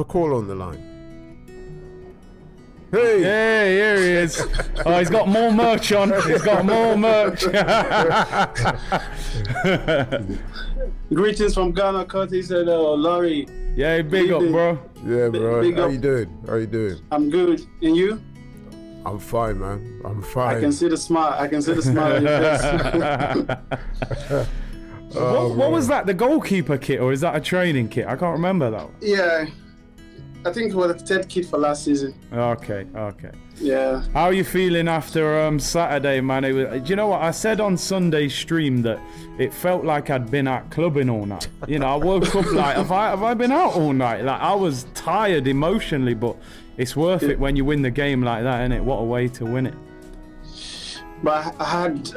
a call on the line. Hey, here he is. Oh, he's got more merch on. He's got more merch. Greetings from Ghana, Cultis and Laurie. Yeah, big up, bro. Yeah, bro. Big How up. you doing? How you doing? I'm good. And you? I'm fine, man. I'm fine. I can see the smile. I can see the smile on your face. What was that? The goalkeeper kit, or is that a training kit? I can't remember that one. Yeah. I think it was the third kit for last season. Okay. Yeah. How are you feeling after Saturday, man? Do you know what I said on Sunday's stream, that it felt like I'd been out clubbing all night. You know, I woke up like, have I been out all night? Like, I was tired emotionally, but it's worth it when you win the game like that, innit? What a way to win it. But I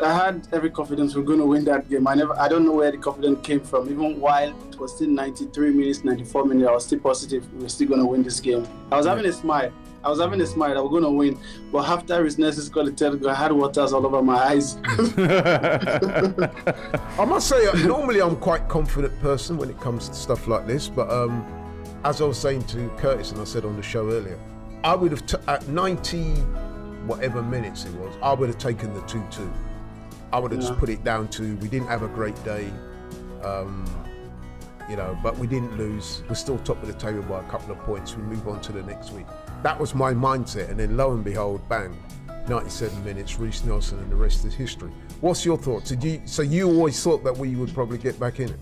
had every confidence we're going to win that game. I don't know where the confidence came from. Even while it was still 93 minutes, 94 minutes, I was still positive we were still going to win this game. I was having a smile. I was having a smile that we're going to win. But after his nurses got the tell, I had waters all over my eyes. I must say, normally I'm quite a confident person when it comes to stuff like this. But as I was saying to Curtis, and I said on the show earlier, I would have, at 90 whatever minutes it was, I would have taken the 2-2. I would have just put it down to, we didn't have a great day, you know, but we didn't lose. We're still top of the table by a couple of points. We move on to the next week. That was my mindset, and then lo and behold, bang, 97 minutes, Reece Nelson, and the rest is history. What's your thoughts? So you always thought that we would probably get back in it?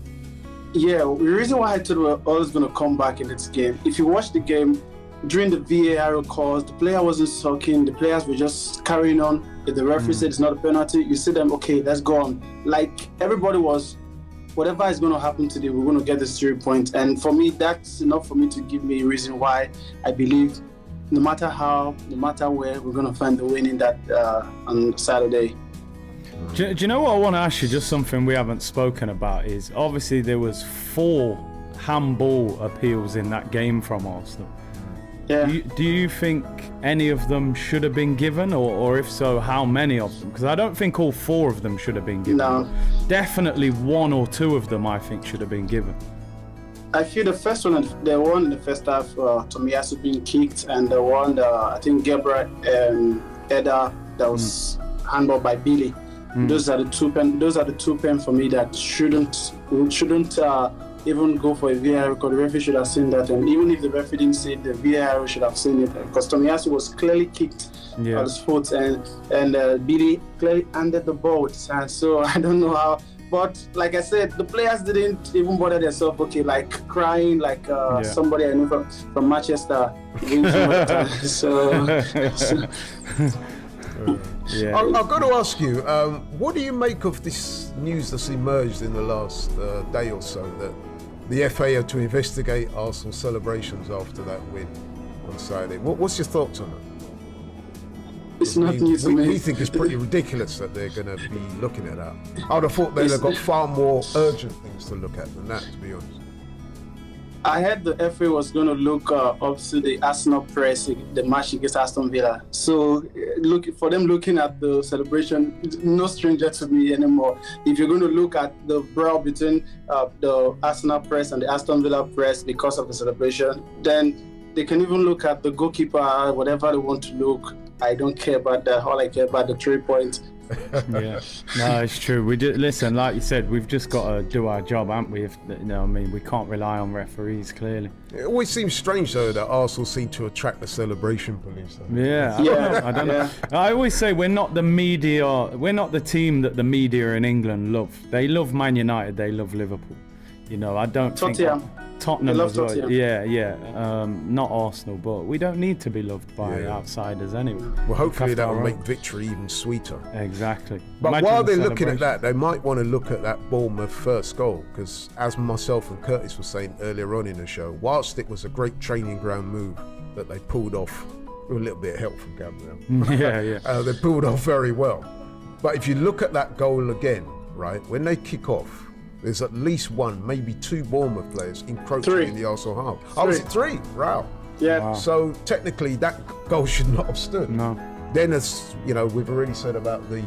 Yeah, the reason why I thought we were always going to come back in this game, if you watch the game, during the VAR calls, the player wasn't sulking, the players were just carrying on. If the referee said it's not a penalty, you see them, okay, let's go on. Like, everybody was, whatever is going to happen today, we're going to get this 3 points. And for me, that's enough for me to give me a reason why I believe no matter how, no matter where, we're going to find the win in that on Saturday. Do you know what I want to ask you? Just something we haven't spoken about is, obviously there was 4 handball appeals in that game from Arsenal. Yeah. Do you think any of them should have been given, or if so, how many of them? Because I don't think all 4 of them should have been given. No. Definitely 1 or 2 of them I think should have been given. I feel the first one, the one in the first half, Tomiyasu being kicked, and the one, I think Gabriel Eder, that was handballed by Billy. Those are the 2 pen. Those are the 2 pen for me that shouldn't even go for a VAR, because the referee should have seen that, and even if the referee didn't see it, the VAR should have seen it, because Tomiyasu was clearly kicked at his foot, and Billy clearly handed the ball with his hands. So I don't know how, but like I said, the players didn't even bother themselves, like crying, like somebody I know from Manchester. I've got to ask you, what do you make of this news that's emerged in the last day or so, that the FA are to investigate Arsenal celebrations after that win on Saturday? What's your thoughts on that? It's not new to me. We think it's pretty ridiculous that they're going to be looking at that. I would have thought they'd have got far more urgent things to look at than that, to be honest. I heard the FA was going to look up to the Arsenal press, the match against Aston Villa. So looking at the celebration, no stranger to me anymore. If you're going to look at the brawl between the Arsenal press and the Aston Villa press because of the celebration, then they can even look at the goalkeeper, whatever they want to look. I don't care about that. All I care about the 3 points. Yeah, no, it's true. We do listen, like you said, we've just got to do our job, haven't we? We can't rely on referees, clearly. It always seems strange though that Arsenal seem to attract the celebration police. Yeah, I don't know. I always say we're not the media, we're not the team that the media in England love. They love Man United, they love Liverpool. You know, I don't think Tottenham as well. Tottenham. Yeah. Not Arsenal, but we don't need to be loved by outsiders anyway. Well, hopefully that will make victory even sweeter. Exactly. But imagine while they're looking at that, they might want to look at that Bournemouth first goal, because as myself and Curtis were saying earlier on in the show, whilst it was a great training ground move that they pulled off with a little bit of help from Gabriel. They pulled off very well. But if you look at that goal again, right, when they kick off, there's at least 1, maybe 2 Bournemouth players encroaching in the Arsenal half. Oh, was it 3? Wow. Yeah. Wow. So technically that goal should not have stood. No. Then, as you know, we've already said about the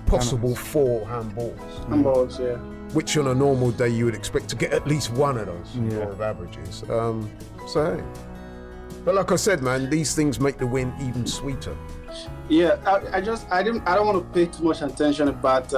possible 4 handballs. Handballs, yeah. Which on a normal day you would expect to get at least 1 of those, law of averages. So hey, But like I said, man, these things make the win even sweeter. Yeah, I don't want to pay too much attention about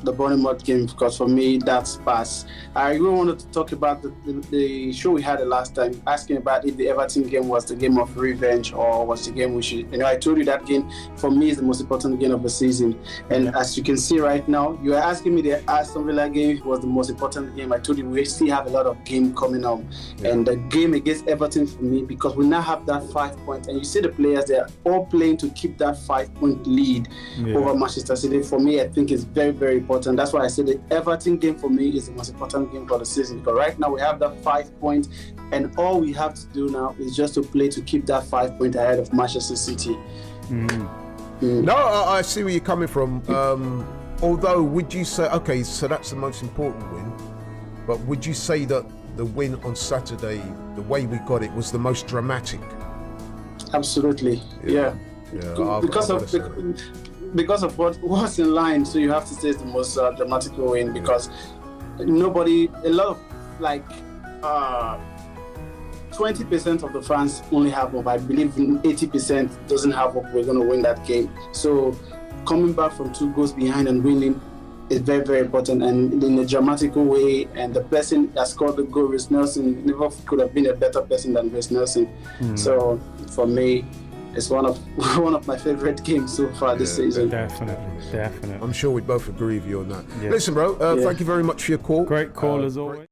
the Bournemouth game, because for me that's pass. I really wanted to talk about the show we had the last time, asking about if the Everton game was the game of revenge or was the game we should. I told you that game for me is the most important game of the season. And as you can see right now, you are asking me the Aston Villa game was the most important game. I told you we still have a lot of game coming up, and the game against Everton for me, because we now have that 5 points, and you see the players, they are all playing to keep that 5-point lead over Manchester City. For me, I think it's very, very important. That's why I said the Everton game for me is the most important game for the season, because right now we have that 5 points, and all we have to do now is just to play to keep that 5 point ahead of Manchester City. No, I see where you're coming from. Although, would you say, okay, so that's the most important win, but would you say that the win on Saturday, the way we got it, was the most dramatic? Absolutely, yeah. Because of what was in line, so you have to say it's the most dramatic win, because a lot of 20% of the fans only have hope. I believe 80% doesn't have hope we're going to win that game. So coming back from 2 goals behind and winning is very, very important, and in a dramatic way. And the person that scored the goal, Reece Nelson, never could have been a better person than Reece Nelson. So for me, it's one of my favorite games so far this season. Definitely. I'm sure we both agree with you on that. Listen, bro, thank you very much for your call. Great call as always.